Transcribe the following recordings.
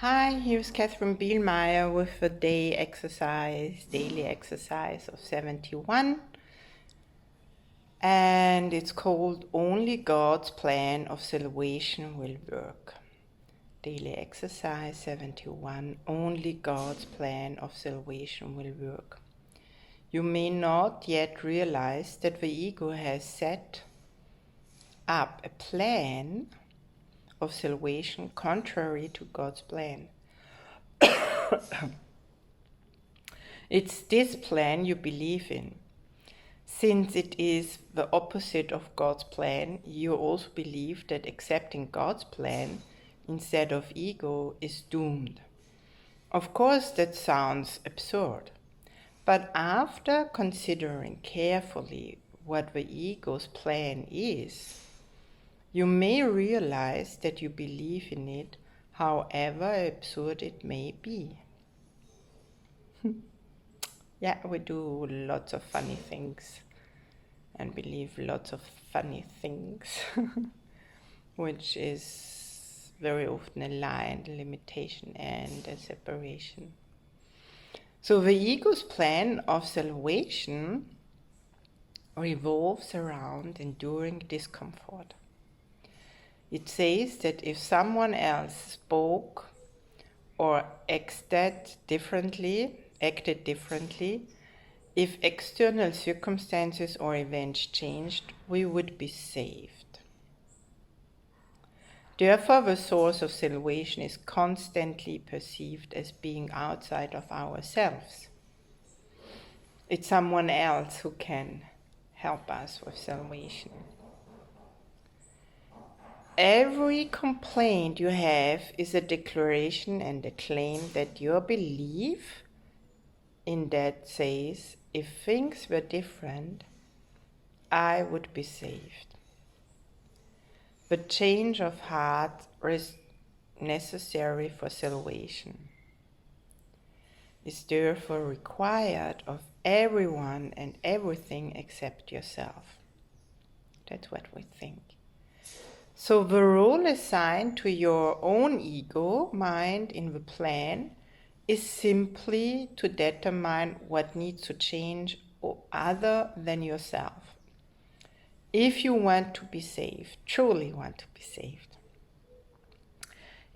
Hi, here's Katherine Bihlmeier with a daily exercise of 71. And it's called Only God's Plan of Salvation Will Work. Daily exercise 71. Only God's plan of salvation will work. You may not yet realize that the ego has set up a plan of salvation contrary to God's plan. It's this plan you believe in. Since it is the opposite of God's plan, you also believe that accepting God's plan instead of ego is doomed. Of course, that sounds absurd. But after considering carefully what the ego's plan is, you may realize that you believe in it, however absurd it may be. Yeah, we do lots of funny things and believe lots of funny things, which is very often a lie and a limitation and a separation. So the ego's plan of salvation revolves around enduring discomfort. It says that if someone else spoke or acted differently, if external circumstances or events changed, we would be saved. Therefore, the source of salvation is constantly perceived as being outside of ourselves. It's someone else who can help us with salvation. Every complaint you have is a declaration and a claim that your belief in that says, if things were different, I would be saved. The change of heart is necessary for salvation. Is therefore required of everyone and everything except yourself. That's what we think. So the role assigned to your own ego mind in the plan is simply to determine what needs to change other than yourself. If you want to be saved, truly want to be saved.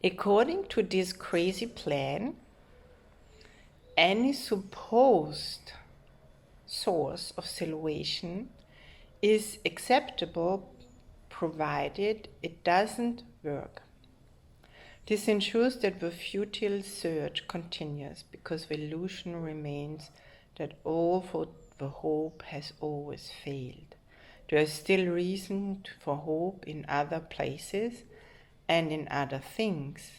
According to this crazy plan, any supposed source of salvation is acceptable provided it doesn't work. This ensures that the futile search continues because the illusion remains that all for the hope has always failed. There is still reason for hope in other places and in other things.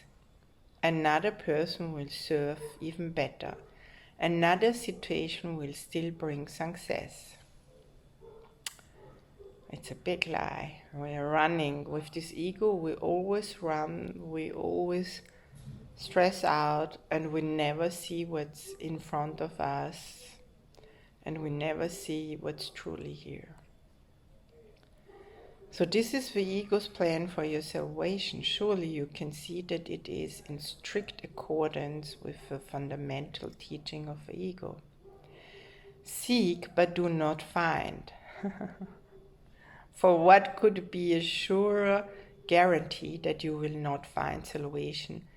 Another person will serve even better. Another situation will still bring success. It's a big lie. We're running with this ego. We always run. We always stress out, and we never see what's in front of us, and we never see what's truly here. So this is the ego's plan for your salvation. Surely you can see that it is in strict accordance with the fundamental teaching of the ego. Seek but do not find. For what could be a surer guarantee that you will not find salvation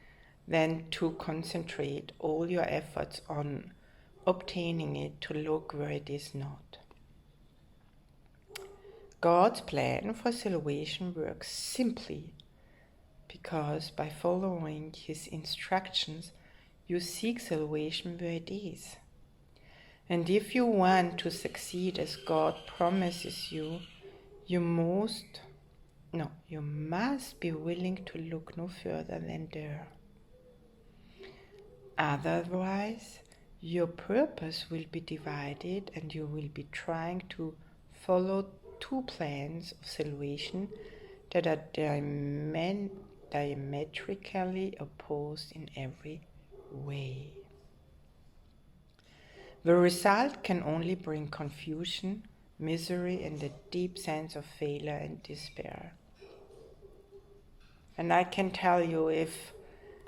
than to concentrate all your efforts on obtaining it to look where it is not? God's plan for salvation works simply because by following His instructions, you seek salvation where it is. And if you want to succeed as God promises you, you must be willing to look no further than there. Otherwise, your purpose will be divided and you will be trying to follow two plans of salvation that are diametrically opposed in every way. The result can only bring confusion, misery, and a deep sense of failure and despair. And I can tell you, if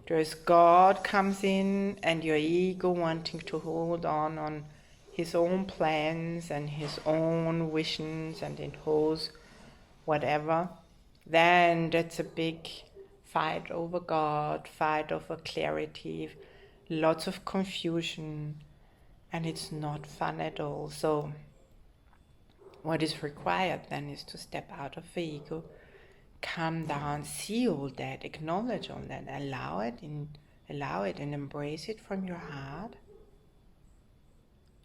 There's God comes in and your ego wanting to hold on his own plans and his own visions and impose whatever. Then that's a big fight over God, fight over clarity, lots of confusion, and it's not fun at all. So what is required then is to step out of the ego, calm down, see all that, acknowledge all that, allow it and embrace it from your heart,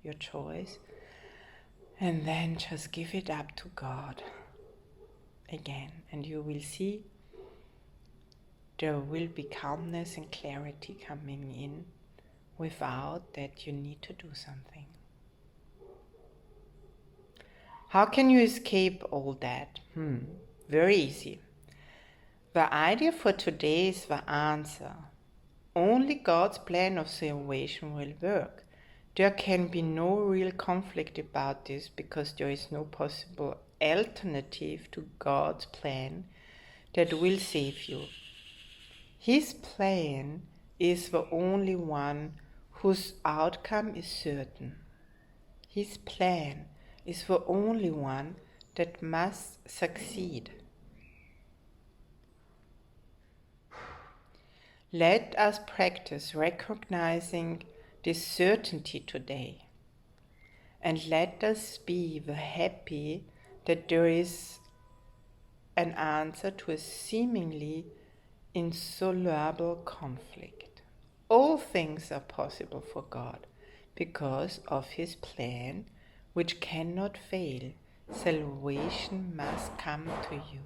your choice, and then just give it up to God again, and you will see there will be calmness and clarity coming in without that you need to do something. How can you escape all that? Very easy. The idea for today is the answer. Only God's plan of salvation will work. There can be no real conflict about this because there is no possible alternative to God's plan that will save you. His plan is the only one whose outcome is certain. His plan is the only one that must succeed. Let us practice recognizing this certainty today, and let us be happy that there is an answer to a seemingly insoluble conflict. All things are possible for God because of His plan, which cannot fail. Salvation must come to you.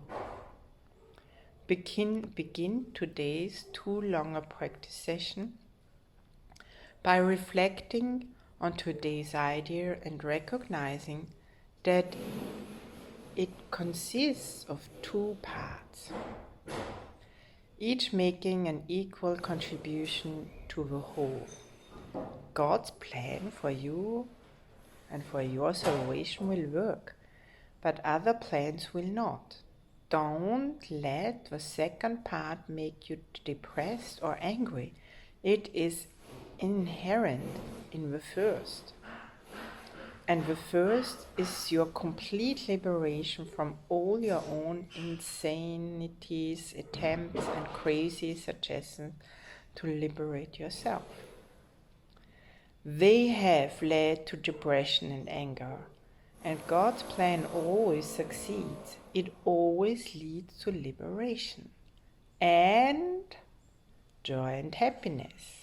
Begin today's 2 longer practice session by reflecting on today's idea and recognizing that it consists of 2 parts, each making an equal contribution to the whole. God's plan for you and for your salvation will work, but other plans will not. Don't let the second part make you depressed or angry. It is inherent in the first. And the first is your complete liberation from all your own insanities, attempts, and crazy suggestions to liberate yourself. They have led to depression and anger, and God's plan always succeeds. It always leads to liberation and joy and happiness.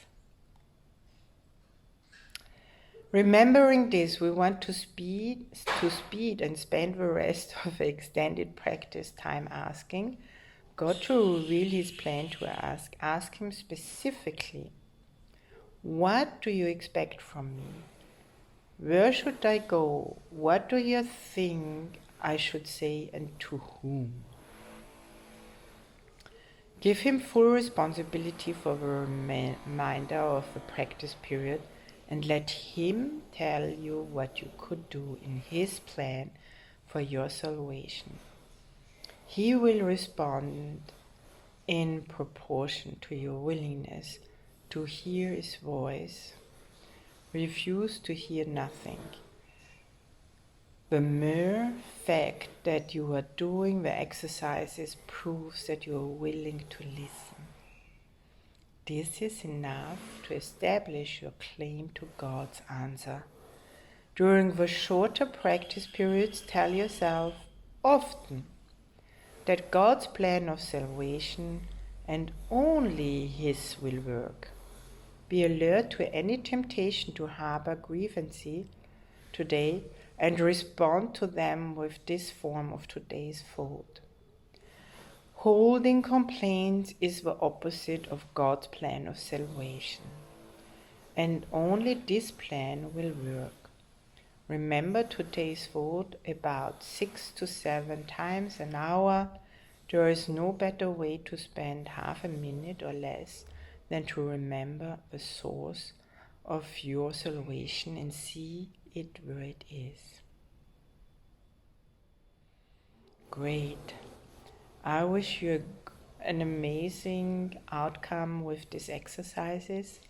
Remembering this, we want to speed and spend the rest of the extended practice time asking God to reveal His plan to us. Ask Him specifically, what do you expect from me? Where should I go? What do you think I should say, and to whom? Give Him full responsibility for the remainder of the practice period, and let Him tell you what you could do in His plan for your salvation. He will respond in proportion to your willingness to hear His voice. Refuse to hear nothing. The mere fact that you are doing the exercises proves that you are willing to listen. This is enough to establish your claim to God's answer. During the shorter practice periods, tell yourself often that God's plan of salvation and only His will work. Be alert to any temptation to harbor grievances today and respond to them with this form of today's thought. Holding complaints is the opposite of God's plan of salvation, and only this plan will work. Remember today's thought about 6 to 7 times an hour. There is no better way to spend half a minute or less than to remember the source of your salvation and see it where it is. Great. I wish you an amazing outcome with these exercises.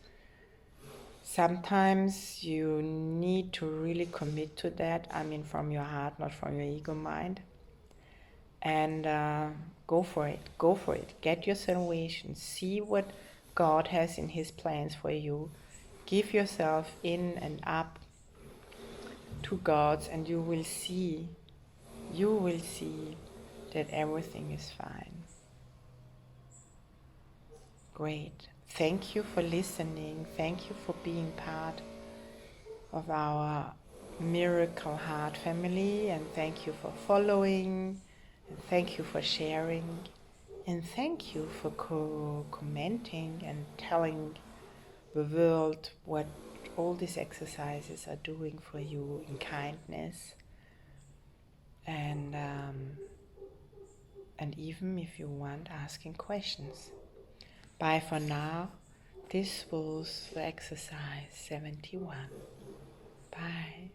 Sometimes you need to really commit to that, from your heart, not from your ego mind. And go for it. Get your salvation. See what God has in His plans for you. Give yourself in and up to God, and you will see that everything is fine. Great. Thank you for listening. Thank you for being part of our Miracle Heart family, and thank you for following, and thank you for sharing, and thank you for commenting and telling the world what all these exercises are doing for you in kindness, and even if you want, asking questions. Bye for now. This was the exercise 71. Bye.